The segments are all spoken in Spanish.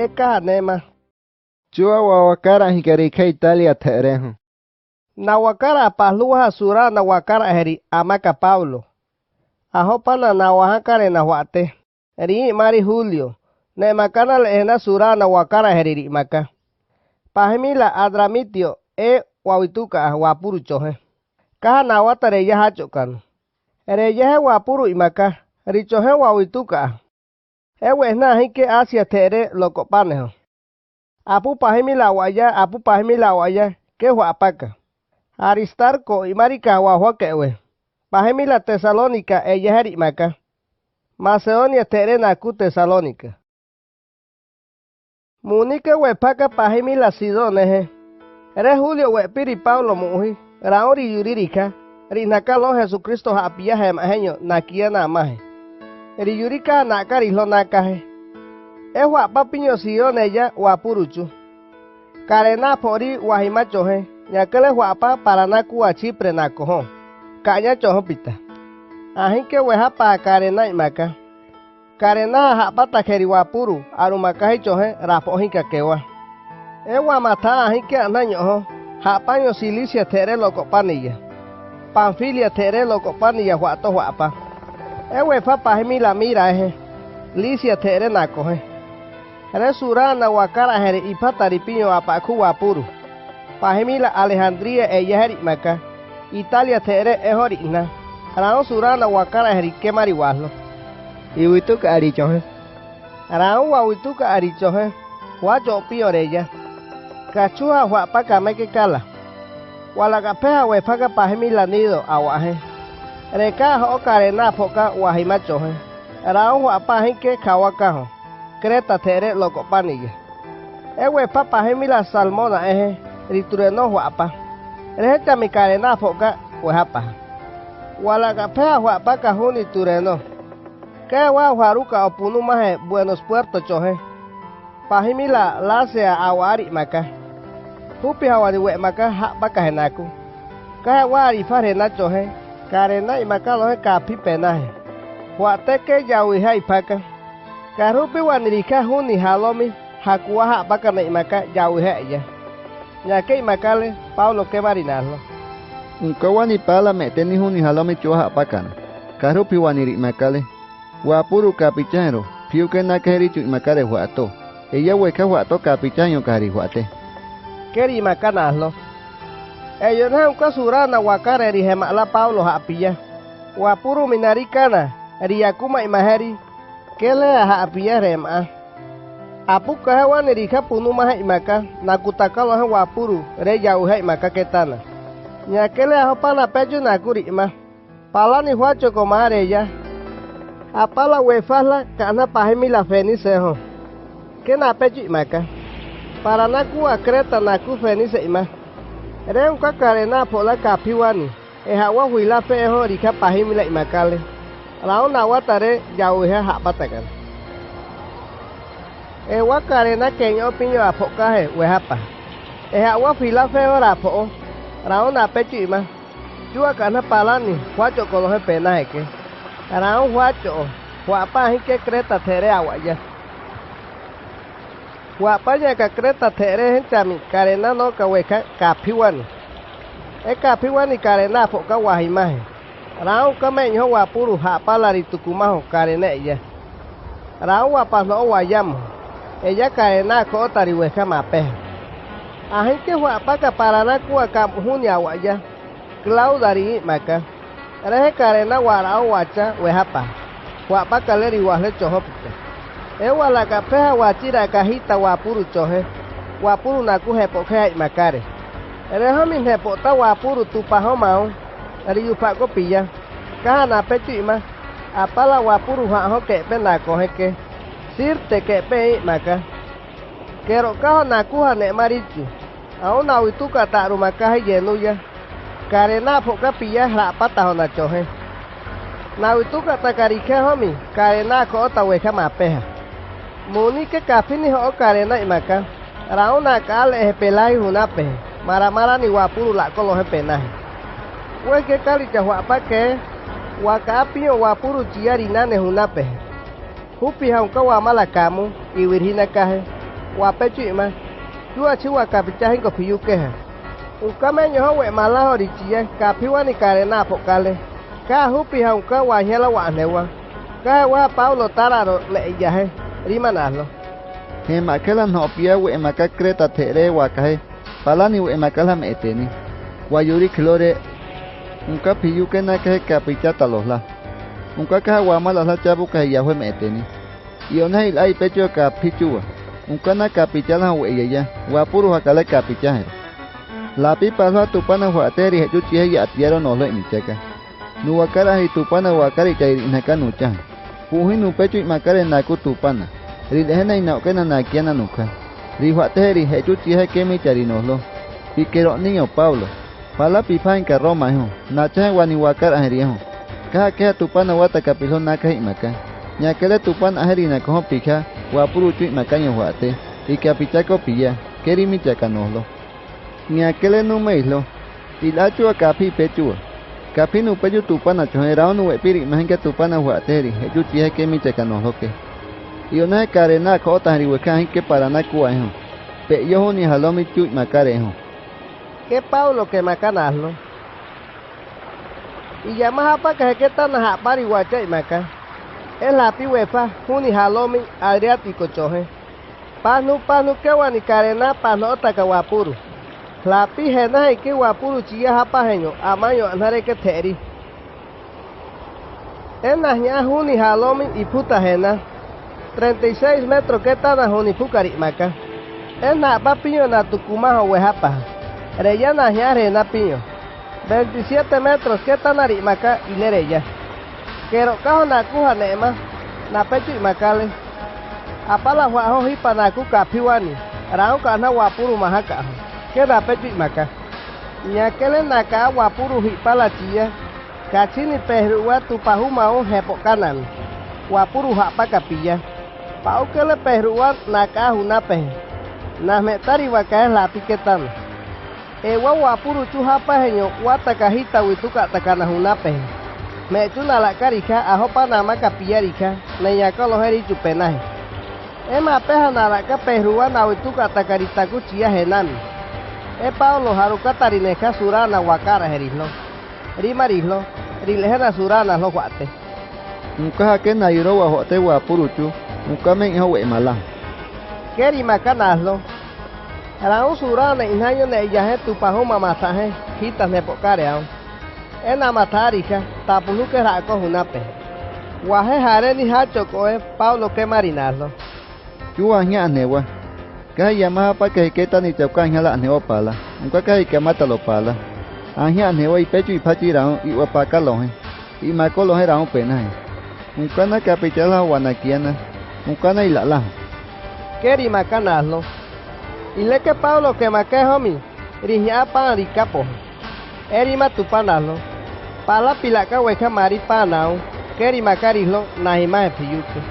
eka nema. Chua wawakara hikarika Italia tereho. Nawakara pahluha sura nawakara heri amaka Paulo. Ahopana nawahakare nawate. Ri mari Julio. Nemakana leena sura nawakara heri maka. Pahimila Adramitio wawituka wapuru chohe. Kaha nawata reya hachokan. Reya wapuru imaka. Richohe wawituka. Ewe na hike Asia tere lokopaneho. Apu pahimila waya ke huapaka. Aristarco y Marica wahuakewe. Pahimila Tesalónica heri maka. Macedonia tere naku Tesalónica. Munike wepaka pahimila Sidonehe. Ere Julio wepiri Paulo muhi. Rauri yuririka. Rinakalo Jesucristo hapia hemahenyo nakia namahe. Ri yurika nakarilo nakahe. Ewa papiño Sidoneya wapuruchu. Karena pori wahimachohe. Nyakele huapa para naku a Chipre nakoho. Kanya choho pita. Ahinke wehapa karena imaka. Karena hapata keri wapuru. Arumakahi chohe rapohinka kewa. Ewa mata ahinke ananyoho. Hapaño Cilicia tere lokopaniya. Panfilia tere lokopaniya huato huapa. Ewe fa pahimila mira Licia tere nakohe. Resurana wakara heri ipataripiño apaku wapuru. Pahimila Alejandría heri maka. Italia tere hori na. Rao surana wakara heri kemari wahlo. Iwituka arichohe. Rao wawituka arichohe. Wajo pioreya. Kachua huapa kameke kala. Walakapeha wefaka pahimila nido awahe. Reka ho karena poka wahimachohe. Rao huapa hinke kawakaho. Creta tere lokopaniya. Ewe papa hemila Salmona ritureno huapa. Reheta mi karena poka wehapa. Walakapea huapa kahuni tureno. Kewa huaruka opunu mahe Buenos Puertos chohe. Pahimila lasea awari maka. Hupi hawani we maka hapa kahenaku. Kahewa arifare chohe. Karena imaka lohe kapi penahe. Huateke yawiha ipaka. Karupi wanirika huni halomi hakuwa hapa na imaka yawiha ya. Nyake imakale Paulo ke marinarlo. Unkawani pala meteni huni halomi chua hapa kana. Karupi waniri imakale. Wapuru kapichero. Piuke nakerichu imakare huato. Ella weka huato kapichaño kari huate. Keri imakanarlo. Ellos no kasurana wakare rihemala Paulo hapia. Wapuru minarikana riyakuma imaheri. Kele hapia rema. Apu kahewan rika punu maha imaka. Nakutakalo he wapuru reya uhe imaka ketana. Nyakele hopana peju nakuri ima. Palani huacho komare ya. Apala wefala kana pahimila feniseho. Kena peju imaka. Para naku Creta naku fenice ima. Reun karena pola kapiwani. Hawa huila feho rika pahimila imakale. Rao nawatare jauhe hapatakan. Ewa karena kenyo pinyo apokahe wehapa. Hawa fila feho rapo. Rao na pechu ima. Jua kana palani huacho kolohe pena heke. Rao huacho. Huapa hike Creta tere awaya. Huapanya ka Creta tere henchami karena no kaweka kapiwani. Kapiwani karena poka wahimahe. Rao kamenyo wapuru hapala ritukumaho karena iya. Rao wapasno wayamo. Ella karena ko tariweka mapeha. Ahinke huapaka parana kuwa kamuhuni awaya. Klau dari maka. Rehe karena warao wacha wehapa. Huapaka leri wahle chohopita. Ewa lakapeha wachira kahita wapuru chohe. Wapuru naku hepokea imakare. Reho min hepota wapuru tupaho mau. Riyupako pilla. Kaha na pechu ima. Apala wapuru haho kepe nako heke. Sirte kepe maka. Kero kaho nakuha ne marichu. Au na wituka taru maka yenuya. Karena poka pilla rapata hona chohe. Na wituka takarike homi. Karena ko otaweka mapeha. Munike kafini ho karena imaka. Rauna kale hepelai hunape. Mara-mara ni wapuru lako lohe penahe. Weke kali chahwapa ke. Wakapio wapuru chiari nane hunape. Hupi haunka wamala kamu. Iwirhina kahe. Wapechu ma. Chua chiwa kapichahin ko piyuke ha. Ukameño ho we malaho richie kapiwani karena pokale. Ka hupi ha unka wahela wa newa. Ka wa Paulo tararo le yahe. Rimanalo. He makela no pia we maka kreta tere wakahe. Palani we makala meteni. Wayuri klore. Unka piyuke na ke kapichata lohla. Unka ka wamala la chabu ka yahwe meteni. Iona il ai pecho kapichua. Unka na kapichala we ya. Wapuru hakale kapichahe. La pipa la tupana huateri hechuchi ya atiero no lo imicheka. Nuwakara hi tupana wakari chairi naka nucha. Puhi nu pecho makare naku tupana. Rilehena inaukena nakiana nuka. Rihuateri hechuchi he kemi chari no lo. Pikero niño Pablo. Pala pipa en Roma hijo. Nacha wani wakara heriho. Kaha kea tupana wata kapilo naka himaka. Nyakele tupana aheri nakoho pika. Wapuru chui makanyo huate. Ikapichako pilla. Keri michaka no lo. Nyakele no meislo. Ilachua kapi pechua. Kapi no pechu tupana choherao no wepiri mahenka tupana huateri. Hechuchi he kemi chaka no loke. Iona karena kota riweka hinke parana kuwa hijo. Pe yoho ni halomi chui makare hijo. Que Paulo que macanaslo. Y llama pa que que tan ha pari guacha y maca. Es la piwefa, juni halomi adriático choje. Panu que wani karena pano taka wapuru. La pijena y que wapuru chía japajeño, amaño anare que teri. En la ña juni halomi y puta jena. 36 metros que tan juni pukari maca. En la papiño na tucumajo wejapa. Reyana ñare na piño. 27 metros que tan arimaca y nereya. Quiero cajo na cuja nema. Na pecho y macale. Apala huajo hipa na ku kapiwani. Rao kana wapuru mahaka. Que na pecho y maca. Ñakele na ka wapuru hipa la chía. Kachini perua tu pahuma un hepo kanan. Wapuru hapa kapilla. Pau que le perua na ka hunape. Na metari wakae la piquetan. Ewa wapuru chuhapa henyo wata kahita wituka takana hunape. Me chuna la karika ahopa nama kapiyarika na yaka loheri chupenaje. Ema peha na la kaperua na wituka takarita kuchia henami. E Paulo haruka tarineka surana wakara herislo. Rimarislo, rilehena surana lo guate. Nunca hake na yuro wa hote wapuru chu. Nunca me iho we mala. Keri makanaslo. Rao surana inhayo ne yahe tu pahoma masaje hitas ne pokare ao. Ena matarika tapulu que rako hunape. Wahe hare ni hacho koe Paulo que marinarlo. Chua nya newa. Ka yamaha pa que keta ni chauka nya newa pala. Nunca ka que mata lo pala. Anya newa y pecho y pachi rao y wapaka lohe. Y mako lohe rao pena. Nunca na kapichala wanakiana. Nunca na ilala. Keri makanaslo. Y le que Paulo que maquejo mi, riña pan ricapo. Erima tu panalo. Pala pilaka weka mari panao. Keri makarislo nahima piyuke.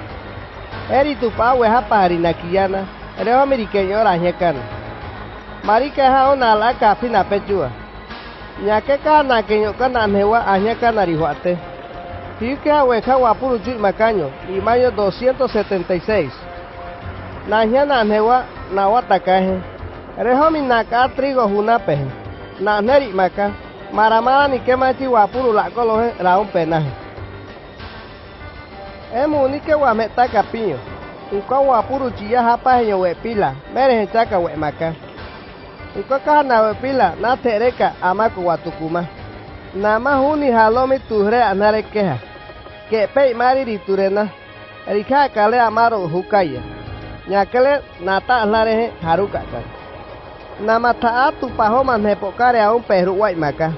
Eri tu pa weha pari nakiana. Reo amerikeño rañekan. Mari que hao na la kafi na pechua. Ñake ka na keño kana newa añekan arihuate. Piyuke ha weka wapuru chui macaño. Y mayo 276. Nañana newa na watakaje. Rehomi naka trigo hunape. Na neri maka. Maramara ni que machi wapuru la coloje raun penaje. Emu ni que wameta capiño. Uka wapuru chía japa heño wepila. Mere chaka we maka. Uka kana wepila na tereka amako watukuma. Nama huni halomi tuhre anare queja. Que pei mari riturena. Rika kale amaro hukaya. Ñakele nata lareje haruka kan. Namata tu pahoma nepokare a un perua y maca.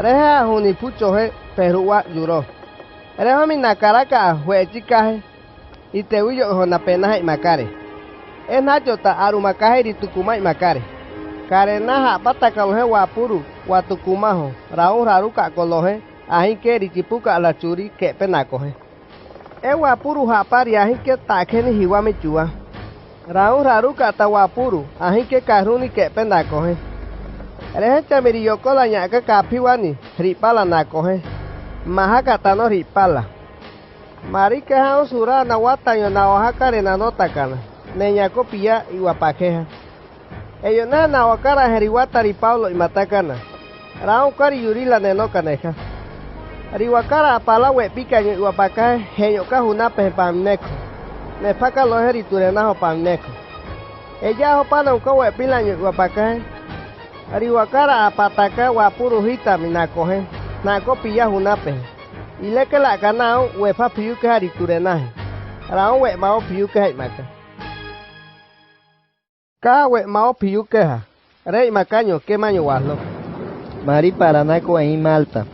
Reja huni pucho he perua yuro. Reja mi nakaraka hue chikaje. Y te huyo hona pena y macare. Es nachota arumakaje y tucuma y macare. Karenaja pata kaloje wapuru watukumajo. Raun haruka koloje. Ahin que richipuka la churi que penacoje. E wapuru hapari ahin que takeni hiwami chua. Raun raruka tawapuru, ahin que karuni que pena coge. Reje chamirioko la ñaca kapiwani, ripala na coge. Mahaka no ripala. Mari que hao sura na watayo na oaxaca rena no takana. neña copia y guapaqueja. Ellos na wakara heriwatari Paulo y matacana. Rao kari yurila neno caneja. Riwakara apalawe pica y guapaca, heyoka junape pamneco. Nefaka lo heriturenajo pamneco. Ella hopana un kowe pila y guapaca. Riwakara apataka wapurujita minacoje. Na copia junape. Y le que la ganao wefa piuke heriturenaje. Rao we mao piuke heimaka. Ka we mao piuke ha. Rey macaño que maño waslo. Mari Paranaco en Malta.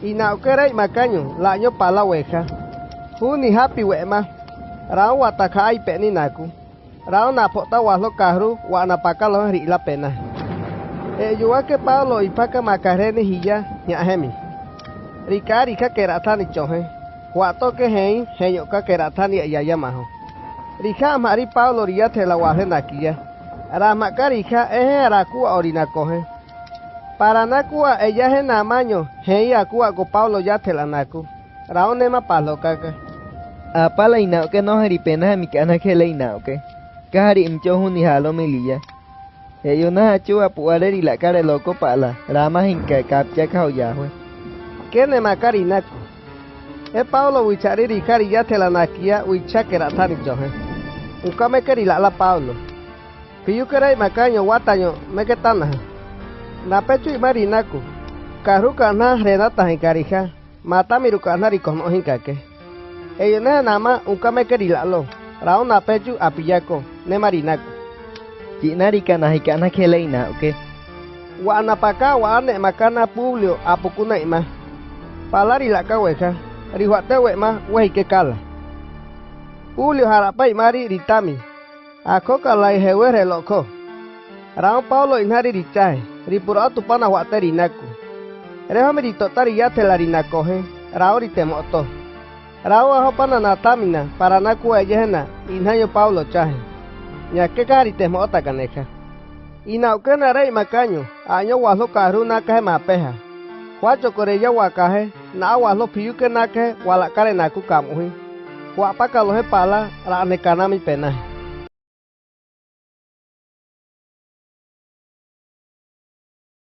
Y na que rey macaño la año pala weja. Huni happy wema. Rao wataka ay peni naku. Rao na pota waslo kahru wa na pakalo ri la pena. Yuwa que Paulo y paka macarene hiya nyahemi. Rikari ka keratani chohe. Wato que hein heyo ka keratani ya maho. Rika mari Paulo ria te la waje nakia. Ramakarika arakua orina coge. Para nakua ella es namaño, hei akua ko Paulo ya te la naku. Raonema palo kaka. Apala ina que no heripena mi cana que le ina que. Cari imcho huni halo mililla. Ellos na chua puare y la cara loco pala. Rama hinka capcha kauyahue. ¿Qué ne makari naku? Paulo wichari rikari ya te la nakia wichakera tani johe. Ukame keri la Paulo. Piyu kerai macaño wataño meketana. Na pecho y marinaku. Karuka na renata en carija. Mata miruka na rikono hinkake. Ellos nama ukame keri la lo. Rao na pecho apiyako ne marinaku. Chinarika na hikana que le ina que. Wa napaka wa ane makana Publio apukuna ima. Palari la kaweja. Rihuate wema wehike kala. Publio harapai mari ritami. Akoka lai hewere loko. Rao Paulo inhari richahe. Ripura tu pana wateri naku. Reho mi ritotari yate la rinakohe. Rao ritemoto. Rao aho pana natamina. Para naku ejena. Inhayo Paulo chahe. Nyakeka ritemota kaneja. Inaukena rey macaño. Año waslo karu nakahe mapeja. Huacho koreya wakahe. Na waslo piyuke nakahe. Walakare naku kamuhi. Wapaka lohe pala. Raane kanami penaje.